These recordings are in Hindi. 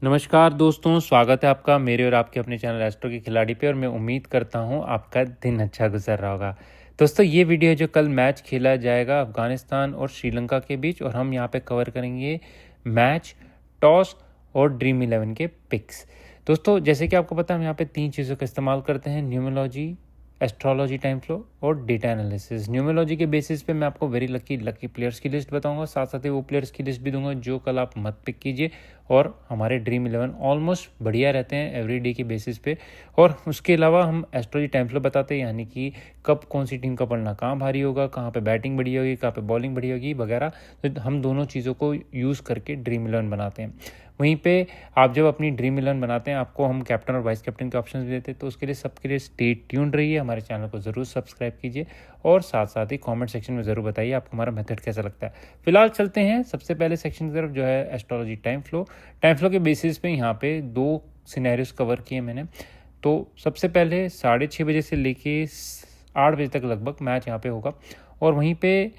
नमस्कार दोस्तों, स्वागत है आपका मेरे और आपके अपने चैनल एस्ट्रो के खिलाड़ी पे। और मैं उम्मीद करता हूँ आपका दिन अच्छा गुजर रहा होगा। दोस्तों, ये वीडियो जो कल मैच खेला जाएगा अफगानिस्तान और श्रीलंका के बीच, और हम यहाँ पे कवर करेंगे मैच, टॉस और ड्रीम 11 के पिक्स। दोस्तों, जैसे कि आपको पता है हम यहाँ पे 3 चीज़ों का इस्तेमाल करते हैं: न्यूमरोलॉजी, एस्ट्रोलॉजी टाइम फ्लो और डेटा एनालिसिस। न्यूमरोलॉजी के बेसिस पे मैं आपको वेरी लकी प्लेयर्स की लिस्ट बताऊंगा, साथ साथ ही वो प्लेयर्स की लिस्ट भी दूंगा जो कल आप मत पिक कीजिए। और हमारे ड्रीम 11 ऑलमोस्ट बढ़िया रहते हैं एवरी डे के बेसिस पे। और उसके अलावा हम एस्ट्रोलॉजी टाइम फ्लो बताते हैं, यानी कि कब कौन सी टीम का पलड़ा कहाँ भारी होगा, कहाँ पे बैटिंग बढ़िया होगी, कहाँ पे बॉलिंग बढ़िया होगी वगैरह। तो हम दोनों चीज़ों को यूज़ करके ड्रीम 11 बनाते हैं। वहीं पे आप जब अपनी ड्रीम 11 बनाते हैं, आपको हम कैप्टन और वाइस कैप्टन के ऑप्शंस भी देते हैं। तो उसके लिए सबके लिए स्टे ट्यून्ड रहिए, हमारे चैनल को ज़रूर सब्सक्राइब कीजिए और साथ साथ ही कमेंट सेक्शन में ज़रूर बताइए आपको हमारा मेथड कैसा लगता है। फिलहाल चलते हैं सबसे पहले सेक्शन की तरफ, जो है astrology time flow. Time flow के बेसिस पे यहाँ पे 2 सिनेरियोस कवर किए मैंने। तो सबसे पहले 6:30 बजे से लेके 8 बजे तक लगभग मैच यहाँ पे होगा। और वहीं पे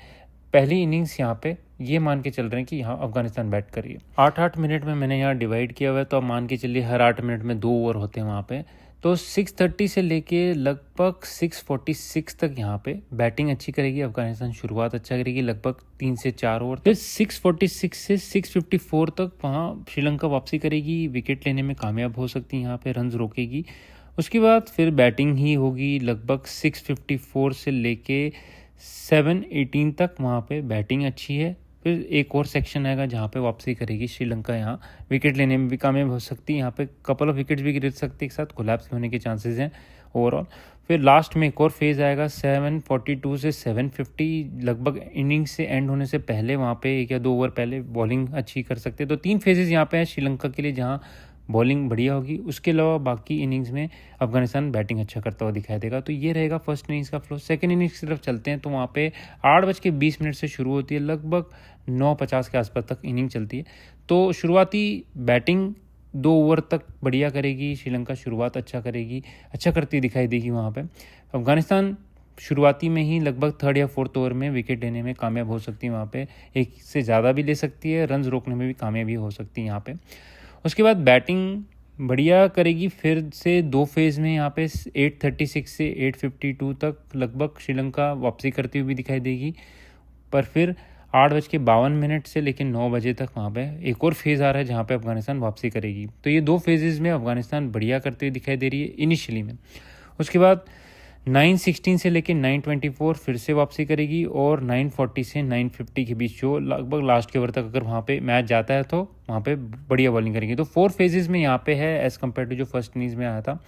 पहली इनिंग्स यहाँ पे ये मान के चल रहे हैं कि यहाँ अफगानिस्तान बैट करिए। 8-8 मिनट में मैंने यहाँ डिवाइड किया हुआ है, तो आप मान के चलिए हर 8 मिनट में 2 ओवर होते हैं वहाँ पे। तो 6:30 से लेके लगभग 6:46 तक यहाँ पे बैटिंग अच्छी करेगी अफगानिस्तान, शुरुआत अच्छा करेगी लगभग 3 से 4 ओवर। फिर 6:46 से 6:54 तक वहाँ श्रीलंका वापसी करेगी, विकेट लेने में कामयाब हो सकती है, यहाँ पे रन रोकेगी। उसके बाद फिर बैटिंग ही होगी लगभग 6:54 से लेके 7:18 तक, वहाँ पे बैटिंग अच्छी है। फिर एक और सेक्शन आएगा जहाँ पे वापसी करेगी श्रीलंका, यहाँ विकेट लेने में भी कामयाब हो सकती है, यहाँ पे कपल ऑफ विकेट्स भी गिर सकती है, एक साथ कोलैप्स होने के चांसेस हैं ओवरऑल। फिर लास्ट में एक और फेज़ आएगा 7:42 से 7:50, लगभग इनिंग्स से एंड होने से पहले वहाँ पे 1 या 2 ओवर पहले बॉलिंग अच्छी कर सकते हैं। तो 3 फेजेस यहाँ पे हैं श्रीलंका के लिए जहाँ बॉलिंग बढ़िया होगी। उसके अलावा बाकी इनिंग्स में अफगानिस्तान बैटिंग अच्छा करता हुआ दिखाई देगा। तो ये रहेगा फर्स्ट इनिंग्स का फ्लो। सेकंड इनिंग्स की तरफ चलते हैं, तो वहाँ पे 8:20 से शुरू होती है, लगभग 9:50 के आसपास तक इनिंग चलती है। तो शुरुआती बैटिंग 2 ओवर तक बढ़िया करेगी श्रीलंका, शुरुआत अच्छा करेगी, अच्छा करती दिखाई देगी वहाँ पे। अफगानिस्तान शुरुआती में ही लगभग 3rd या 4th ओवर में विकेट लेने में कामयाब हो सकती है, वहाँ पे 1 से ज़्यादा भी ले सकती है, रन रोकने में भी कामयाबी हो सकती है यहाँ पे। उसके बाद बैटिंग बढ़िया करेगी, फिर से 2 फेज़ में यहाँ पे 8:36 से 8:52 तक लगभग श्रीलंका वापसी करती हुई दिखाई देगी। पर फिर 8:52 से लेकर 9 बजे तक वहाँ पे एक और फेज़ आ रहा है जहाँ पे अफगानिस्तान वापसी करेगी। तो ये 2 फेजेज़ में अफगानिस्तान बढ़िया करते हुए दिखाई दे रही है इनिशियली में। उसके बाद 9:16 से लेकर 9:24 फिर से वापसी करेगी, और 9:40 से 9:50 के बीच जो लगभग लास्ट के ओवर तक अगर वहाँ पे मैच जाता है तो वहाँ पे बढ़िया बॉलिंग करेंगे। तो 4 फेजेस में यहाँ पे है एज़ कम्पेयर टू जो फर्स्ट इनिंग्स में आया था।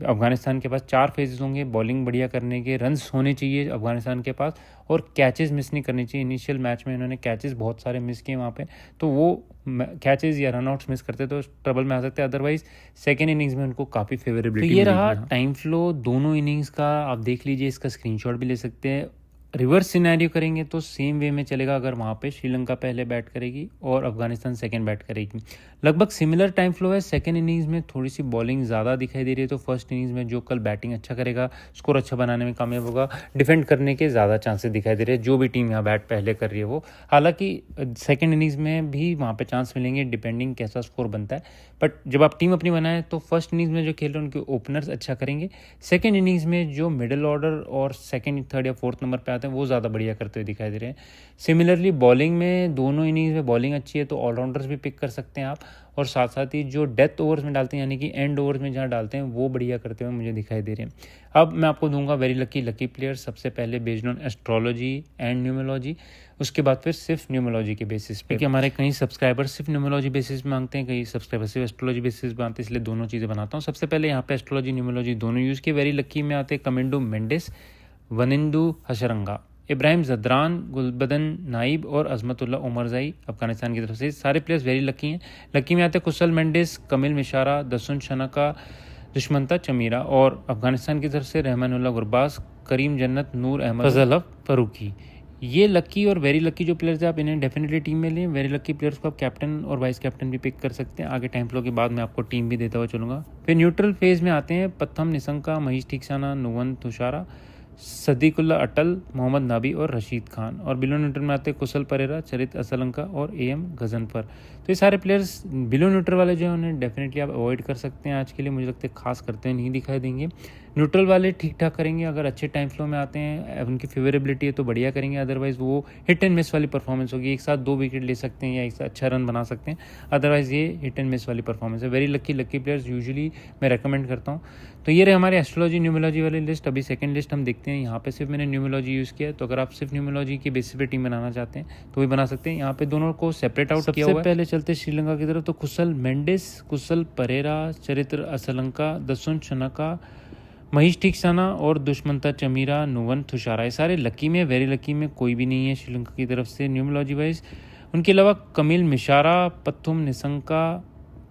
अफगानिस्तान के पास 4 फेजेस होंगे बॉलिंग बढ़िया करने के, रन्स होने चाहिए अफगानिस्तान के पास, और कैचेस मिस नहीं करनी चाहिए। इनिशियल मैच में इन्होंने कैचेस बहुत सारे मिस किए वहाँ पे, तो वो कैचेस या रनआउट्स मिस करते तो ट्रबल में आ सकते हैं। अदरवाइज सेकेंड इनिंग्स में उनको काफ़ी फेवरेबिलिटी। तो ये रहा टाइम फ्लो दोनों इनिंग्स का, आप देख लीजिए, इसका स्क्रीनशॉट भी ले सकते हैं। रिवर्स सिनेरियो करेंगे तो सेम वे में चलेगा, अगर वहाँ पे श्रीलंका पहले बैट करेगी और अफगानिस्तान सेकंड बैट करेगी। लगभग सिमिलर टाइम फ्लो है। सेकंड इनिंग्स में थोड़ी सी बॉलिंग ज़्यादा दिखाई दे रही है, तो फर्स्ट इनिंग्स में जो कल बैटिंग अच्छा करेगा, स्कोर अच्छा बनाने में कामयाब होगा, डिफेंड करने के ज़्यादा चांसेस दिखाई दे रहे हैं जो भी टीम यहाँ बैट पहले कर रही है वो। हालांकि सेकेंड इनिंग्स में भी वहाँ पर चांस मिलेंगे डिपेंडिंग कैसा स्कोर बनता है। बट जब आप टीम अपनी बनाए तो फर्स्ट इनिंग्स में जो खेल रहे हैं उनके ओपनर्स अच्छा करेंगे, सेकेंड इनिंग्स में जो मिडिल ऑर्डर और सेकेंड, थर्ड या फोर्थ नंबर पे आते हैं वो ज़्यादा बढ़िया करते हुए दिखाई दे रहे हैं। सिमिलरली बॉलिंग में दोनों इनिंग्स में बॉलिंग अच्छी है, तो ऑलराउंडर्स भी पिक कर सकते हैं आप, और साथ साथ ही जो डेथ ओवर्स में डालते हैं यानी कि एंड ओवर्स में जहाँ डालते हैं वो बढ़िया करते हुए मुझे दिखाई दे रहे हैं। अब मैं आपको दूंगा वेरी लकी प्लेयर, सबसे पहले based on astrology and numerology, उसके बाद फिर सिर्फ न्यूमरोलॉजी के बेसिस पे, क्योंकि हमारे कई सब्सक्राइबर सिर्फ न्यूमरोलॉजी बेसिस पे मांगते हैं, कई सब्सक्राइबर सिर्फ एस्ट्रोलॉजी बेसिस पे मांगते हैं, इसलिए दोनों चीज़ें बनाता हूँ। सबसे पहले यहाँ पे एस्ट्रोलॉजी न्यूमरोलॉजी दोनों यूज़ किए। वेरी लकी में आते हैं कमिंडो मेंडिस, वनिंदु हशरंगा, इब्राहिम जदरान, गुलबदन नाइब और अजमतुल्ला उमरजाई अफगानिस्तान की तरफ से। सारे प्लेयर्स वेरी लकी हैं। लकी में आते हैं कुशल मेंडिस, कमिल मिशारा, दसुन शनका, दुश्मंता चमीरा, और अफगानिस्तान की तरफ से रहमानुल्ला गुरबाज, करीम जन्नत, नूर अहमद, फजल फरूकी। ये लकी और वेरी लकी जो प्लेयर्स हैं आप इन्हें डेफिनेटली टीम में लें। वेरी लकी प्लेयर्स को आप कैप्टन और वाइस कैप्टन भी पिक कर सकते हैं। आगे टाइम फ्लो के बाद मैं आपको टीम भी देता हुआ चलूँगा। फिर न्यूट्रल फेज में आते हैं पत्थम निशंका, महेश ठीकसाना, नुवन तुषारा, सदीकुल्ला अटल, मोहम्मद नबी और रशीद खान। और बिलो न्यूट्रल में आते हैं कुशल परेरा, चरित असलंका और AM गजनफर। तो ये सारे प्लेयर्स बिलो न्यूट्रल वाले जो हैं उन्हें डेफिनेटली आप अवॉइड कर सकते हैं आज के लिए, मुझे लगता है खास करते हैं नहीं दिखाई देंगे। न्यूट्रल वाले ठीक ठाक करेंगे, अगर अच्छे टाइम फ्लो में आते हैं, उनकी फेवरेबिलिटी है तो बढ़िया करेंगे, अदरवाइज वो हिट एंड मिस वाली परफॉर्मेंस होगी। एक साथ 2 विकेट ले सकते हैं या एक साथ अच्छा रन बना सकते हैं, अदरवाइज ये हिट एंड मिस वाली परफॉर्मेंस है। वेरी लकी प्लेयर्स यूजुअली मैं रेकमेंड करता हूँ। तो ये रहे हमारे एस्ट्रोलॉजी न्यूमोलॉजी वाली लिस्ट। अभी सेकंड लिस्ट हम देखते हैं। यहाँ पे सिर्फ मैंने न्यूमोलॉजी यूज़ किया है, तो अगर आप सिर्फ न्यूमोलॉजी के बेसिस पे टीम बनाना चाहते हैं तो भी बना सकते हैं। यहाँ पे दोनों को सेपरेट आउट किया हुआ है। पहले चलते श्रीलंका की तरफ, तो कुशल मेंडिस, कुशल परेरा, चरित्र असलंका, दसुन शनका, महेश ठीकसाना और दुष्मंता चमीरा, नुवन थुशारा। ये सारे लकी में, वेरी लकी में कोई भी नहीं है श्रीलंका की तरफ से न्यूमोलॉजी वाइज। उनके अलावा कमिल मिशारा, पत्थुम निसंका,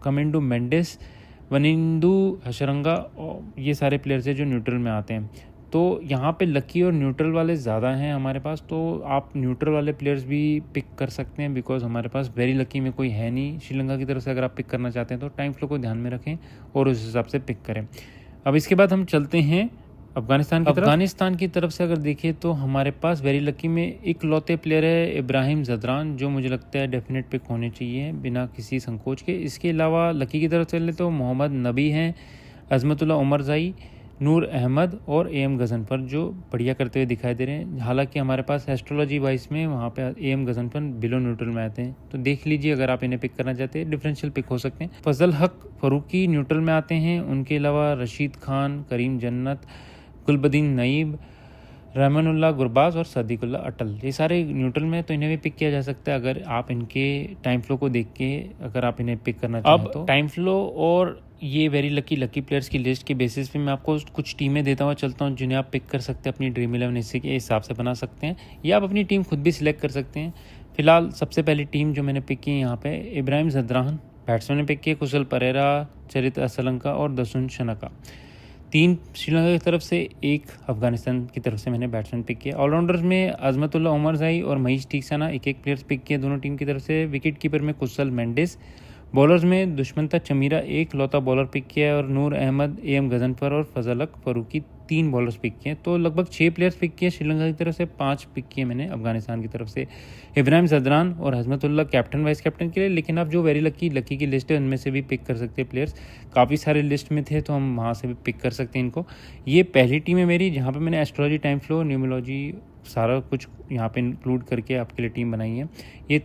कमिंडू मेंडिस, वनिंदु हशरंगा, ये सारे प्लेयर्स हैं जो न्यूट्रल में आते हैं। तो यहाँ पे लकी और न्यूट्रल वाले ज़्यादा हैं हमारे पास, तो आप न्यूट्रल वाले प्लेयर्स भी पिक कर सकते हैं, बिकॉज हमारे पास वेरी लकी में कोई है नहीं श्रीलंका की तरफ से। अगर आप पिक करना चाहते हैं तो टाइम फ्लो को ध्यान में रखें और उस हिसाब से पिक करें। अब इसके बाद हम चलते हैं अफगानिस्तान की तरफ से अगर देखें तो हमारे पास वेरी लकी में एक लौते प्लेयर है इब्राहिम ज़दरान, जो मुझे लगता है डेफिनेट पिक होने चाहिए बिना किसी संकोच के। इसके अलावा लकी की तरफ चले तो मोहम्मद नबी हैं, अजमतुल्ला उमरज़ाई, नूर अहमद और AM गजनफर, जो बढ़िया करते हुए दिखाई दे रहे हैं। हालांकि हमारे पास एस्ट्रोलॉजी वाइज में वहाँ पे AM गजनफर बिलो न्यूट्रल में आते हैं, तो देख लीजिए अगर आप इन्हें पिक करना चाहते हैं, डिफरेंशियल पिक हो सकते हैं। फजल हक फरूकी न्यूट्रल में आते हैं। उनके अलावा रशीद खान, करीम जन्नत, गुलबदीन नईब, रहमानुल्लाह गुरबाज और सदीकुल्ला अटल, ये सारे न्यूट्रल में, तो इन्हें भी पिक किया जा सकता है अगर आप इनके टाइम फ्लो को देख के अगर आप इन्हें पिक करना चाहें तो। टाइम फ्लो और ये वेरी लकी प्लेयर्स की लिस्ट के बेसिस पे मैं आपको कुछ टीमें देता हुआ चलता हूँ जिन्हें आप पिक कर सकते हैं अपनी ड्रीम 11 इसी के हिसाब से बना सकते हैं, या आप अपनी टीम खुद भी सिलेक्ट कर सकते हैं। फिलहाल सबसे पहली टीम जो मैंने पिक की है यहाँ पे इब्राहिम ज़दरान बैट्समैन ने पिक किया, कुशल परेरा, चरित असलंका और दसुन शनका। 3 श्रीलंका की तरफ से, 1 अफगानिस्तान की तरफ से मैंने बैट्समैन पिक किया। ऑलराउंडर्स में अजमतुल्ला उमरज़ाई और महेश ठीकसाना एक प्लेयर्स पिक किए दोनों टीम की तरफ से। विकेट कीपर में कुशल मेंडिस, बॉलर्स में दुष्मंता चमीरा एक लौता बॉलर पिक किया है और नूर अहमद, AM गजनफर और फजल हक फरूकी 3 बॉलर्स पिक किए। तो लगभग 6 प्लेयर्स पिक किए श्रीलंका की तरफ से, 5 पिक किए मैंने अफगानिस्तान की तरफ से। इब्राहिम ज़दरान और हजमतुल्ला कैप्टन वाइस कैप्टन के लिए, लेकिन आप जो वेरी लकी की लिस्ट है उनमें से भी पिक कर सकते हैं प्लेयर्स। काफ़ी सारे लिस्ट में थे तो हम वहाँ से भी पिक कर सकते हैं इनको। ये पहली टीम है मेरी जहाँ पर मैंने एस्ट्रोलॉजी, टाइम फ्लो, न्यूमोलॉजी सारा कुछ यहाँ पे इंक्लूड करके आपके लिए टीम बनाई है। ये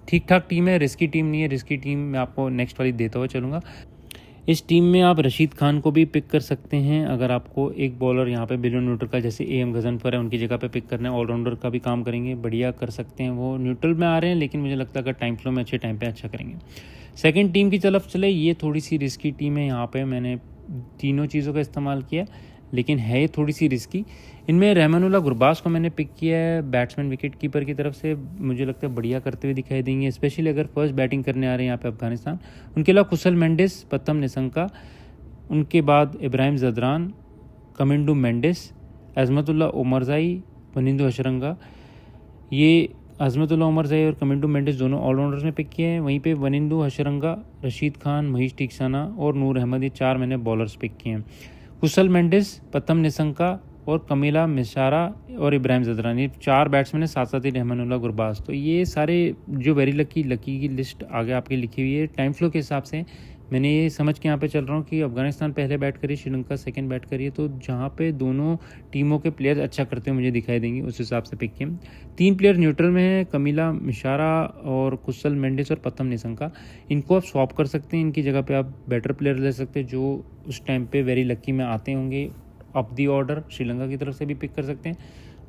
ठीक ठाक टीम है, रिस्की टीम नहीं है। रिस्की टीम मैं आपको नेक्स्ट वाली देता हुआ चलूँगा। इस टीम में आप रशीद खान को भी पिक कर सकते हैं अगर आपको एक बॉलर यहाँ पे बिलो न्यूट्रल का, जैसे AM गजनफर है, उनकी जगह पे पिक करना है। ऑलराउंडर का भी काम करेंगे, बढ़िया कर सकते हैं। वो न्यूट्रल में आ रहे हैं लेकिन मुझे लगता है अगर टाइम फ्लो में अच्छे टाइम पे अच्छा करेंगे। सेकंड टीम की तरफ चले, ये थोड़ी सी रिस्की टीम है। यहाँ पर मैंने तीनों चीज़ों का इस्तेमाल किया लेकिन है ये थोड़ी सी रिस्की। इनमें रहमानुल्लाह गुरबाज को मैंने पिक किया है बैट्समैन विकेट कीपर की तरफ से, मुझे लगता है बढ़िया करते हुए दिखाई देंगे, स्पेशली अगर फर्स्ट बैटिंग करने आ रहे हैं यहाँ पे अफगानिस्तान। उनके अलावा कुशल मेंडिस, पत्तम निसंका, उनके बाद इब्राहिम ज़दरान, कमिंडू मेंडिस, अजमतुल्ला उमरज़ाई, वनिंदु हशरंगा। ये अजमतुल्ला उमरज़ाई और कमिंडू मेंडिस दोनों ऑलराउंडर्स में पिक किए हैं। वहीं पे वनिंदु हशरंगा, रशीद खान, महेश ठीकसाना और नूर अहमद, ये 4 मैंने बॉलर्स पिक किए हैं। कुशल मेंडिस, पत्तम निसंका और कमिला मिशारा और इब्राहिम ज़दरान, ये 4 बैट्समैन है, साथ साथ ही रहमानुल्लाह गुरबाज। तो ये सारे जो वेरी लकी की लिस्ट आगे आपकी लिखी हुई है टाइम फ्लो के हिसाब से। मैंने ये समझ के यहाँ पे चल रहा हूँ कि अफगानिस्तान पहले बैट करी, श्रीलंका सेकंड बैट करी है, तो जहाँ पे दोनों टीमों के प्लेयर्स अच्छा करते हुए मुझे दिखाई देंगे उस हिसाब से पिक किए। 3 प्लेयर न्यूट्रल में है, कमिला मिशारा और कुशल मेंडिस और पत्तम निसंका। इनको आप स्वॉप कर सकते हैं, इनकी जगह पे आप बेटर प्लेयर ले सकते हैं जो उस टाइम पे वेरी लकी में आते होंगे। अप दी ऑर्डर श्रीलंका की तरफ से भी पिक कर सकते हैं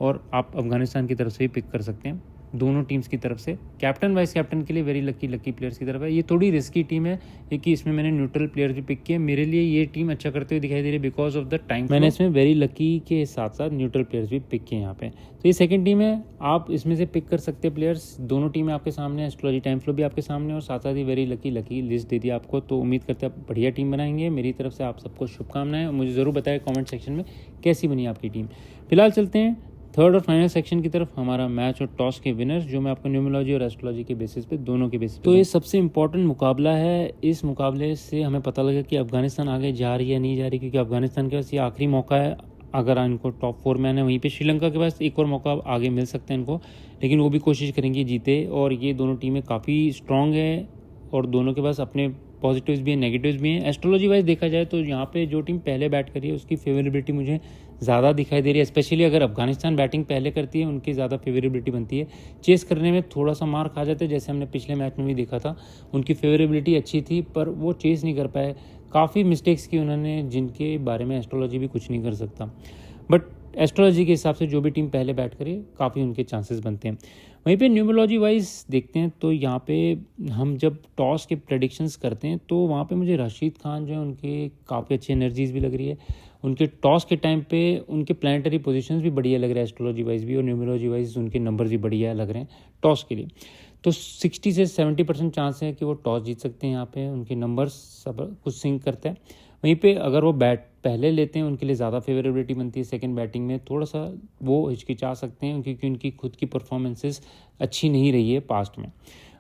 और आप अफगानिस्तान की तरफ से भी पिक कर सकते हैं, दोनों टीम्स की तरफ से। कैप्टन वाइस कैप्टन के लिए वेरी लकी प्लेयर्स की तरफ है। ये थोड़ी रिस्की टीम है क्योंकि इसमें मैंने न्यूट्रल प्लेयर भी पिक किए। मेरे लिए ये टीम अच्छा करते हुए दिखाई दे रही है बिकॉज ऑफ द टाइम। मैंने इसमें वेरी लकी के साथ साथ न्यूट्रल प्लेयर्स भी पिक किए यहाँ पे। तो ये सेकंड टीम है, आप इसमें से पिक कर सकते हैं प्लेयर्स। दोनों टीमें आपके सामने, एस्ट्रोलॉजी टाइम फ्लो भी आपके सामने और साथ साथ ही वेरी लकी लिस्ट दे दी आपको। तो उम्मीद करते हैं आप बढ़िया टीम बनाएंगे। मेरी तरफ से आप सबको शुभकामनाएं। मुझे ज़रूर बताएं कमेंट सेक्शन में कैसी बनी आपकी टीम। फिलहाल चलते हैं थर्ड और फाइनल सेक्शन की तरफ, हमारा मैच और टॉस के विनर्स, जो मैं आपको न्यूमोलॉजी और एस्ट्रोलॉजी के बेसिस पे, दोनों के बेसिस पे। तो ये सबसे इंपॉर्टेंट मुकाबला है। इस मुकाबले से हमें पता लगा कि अफगानिस्तान आगे जा रही है नहीं जा रही, क्योंकि अफगानिस्तान के पास ये आखिरी मौका है अगर इनको टॉप 4 में आना है। वहीं पे श्रीलंका के पास एक और मौका आगे मिल सकता है इनको, लेकिन वो भी कोशिश करेंगे जीते। और ये दोनों टीमें काफ़ी स्ट्रॉन्ग है और दोनों के पास अपने पॉजिटिव्स भी हैं, नेगेटिव्स भी हैं। एस्ट्रोलॉजी वाइज देखा जाए तो यहाँ पे जो टीम पहले बैट करी है उसकी फेवरेबिलिटी मुझे ज़्यादा दिखाई दे रही है। स्पेशली अगर अफगानिस्तान बैटिंग पहले करती है उनकी ज़्यादा फेवरेबिलिटी बनती है। चेस करने में थोड़ा सा मार खा जाते हैं, जैसे हमने पिछले मैच में भी देखा था। उनकी फेवरेबिलिटी अच्छी थी पर वो चेस नहीं कर पाए, काफ़ी मिस्टेक्स की उन्होंने, जिनके बारे में एस्ट्रोलॉजी भी कुछ नहीं कर सकता। बट एस्ट्रोलॉजी के हिसाब से जो भी टीम पहले बैट करे काफ़ी उनके चांसेस बनते हैं। वहीं पे न्यूमरोलॉजी वाइज देखते हैं तो यहाँ पे हम जब टॉस के प्रेडिक्शंस करते हैं तो वहाँ पे मुझे राशिद खान जो है उनके काफ़ी अच्छी एनर्जीज भी लग रही है। उनके टॉस के टाइम पे उनके प्लानिटरी पोजीशंस भी बढ़िया लग रहे हैं एस्ट्रोलॉजी वाइज भी, और न्यूमरोलॉजी वाइज उनके नंबर्स भी बढ़िया लग रहे हैं टॉस के लिए। तो 60 से 70% चांस है कि वो टॉस जीत सकते हैं। यहाँ पे उनके नंबर्स सब कुछ सिंक करता है। वहीं पे अगर वो बैट पहले लेते हैं उनके लिए ज़्यादा फेवरेबिलिटी बनती है। सेकंड बैटिंग में थोड़ा सा वो हिचकिचा सकते हैं क्योंकि उनकी खुद की परफॉर्मेंसेस अच्छी नहीं रही है पास्ट में।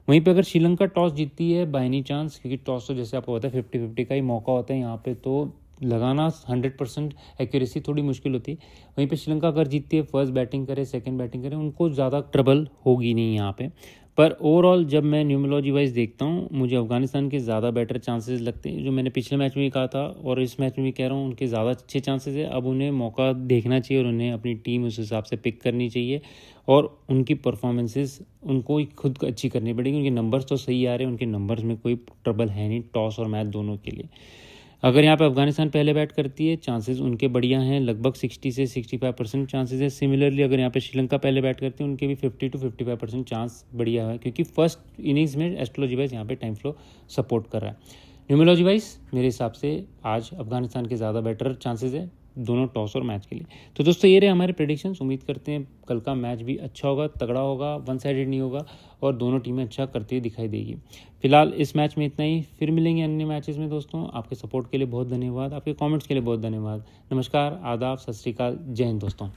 वहीं पे अगर श्रीलंका टॉस जीतती है बाय एनी चांस, क्योंकि टॉस तो जैसे आपको पता है 50-50 का ही मौका होता है यहाँ पे, तो लगाना 100% एक्यूरेसी थोड़ी मुश्किल होती है। वहीं पे श्रीलंका अगर जीतती है, फर्स्ट बैटिंग करे सेकंड बैटिंग करे, उनको ज़्यादा ट्रबल होगी नहीं यहाँ पे। पर ओवरऑल जब मैं न्यूमरोलॉजी वाइज देखता हूँ मुझे अफगानिस्तान के ज़्यादा बेटर चांसेस लगते हैं। जो मैंने पिछले मैच में भी कहा था और इस मैच में भी कह रहा हूँ, उनके ज़्यादा अच्छे चांसेस है। अब उन्हें मौका देखना चाहिए और उन्हें अपनी टीम उस हिसाब से पिक करनी चाहिए और उनकी परफॉर्मेंसेस उनको खुद अच्छी करनी पड़ेगी। उनके नंबर्स तो सही आ रहे हैं, उनके नंबर्स में कोई ट्रबल है नहीं टॉस और मैच दोनों के लिए। अगर यहाँ पे अफगानिस्तान पहले बैट करती है चांसेस उनके बढ़िया हैं, लगभग 60 से 65% चांसेस है। सिमिलरली अगर यहाँ पे श्रीलंका पहले बैट करती है उनके भी 50 to 55% चांस बढ़िया है, क्योंकि फर्स्ट इनिंग्स में एस्ट्रोलॉजी वाइज यहाँ पे टाइम फ्लो सपोर्ट कर रहा है। न्यूमरोलॉजी वाइज मेरे हिसाब से आज अफगानिस्तान के ज़्यादा बेटर चांसेस है दोनों टॉस और मैच के लिए। तो दोस्तों ये रहे हमारे प्रेडिक्शंस। उम्मीद करते हैं कल का मैच भी अच्छा होगा, तगड़ा होगा, वन साइडेड नहीं होगा और दोनों टीमें अच्छा करती हुई दिखाई देगी। फिलहाल इस मैच में इतना ही, फिर मिलेंगे अन्य मैचेस में। दोस्तों आपके सपोर्ट के लिए बहुत धन्यवाद, आपके कमेंट्स के लिए बहुत धन्यवाद। नमस्कार, आदाब, सत श्री अकाल, जय हिंद दोस्तों।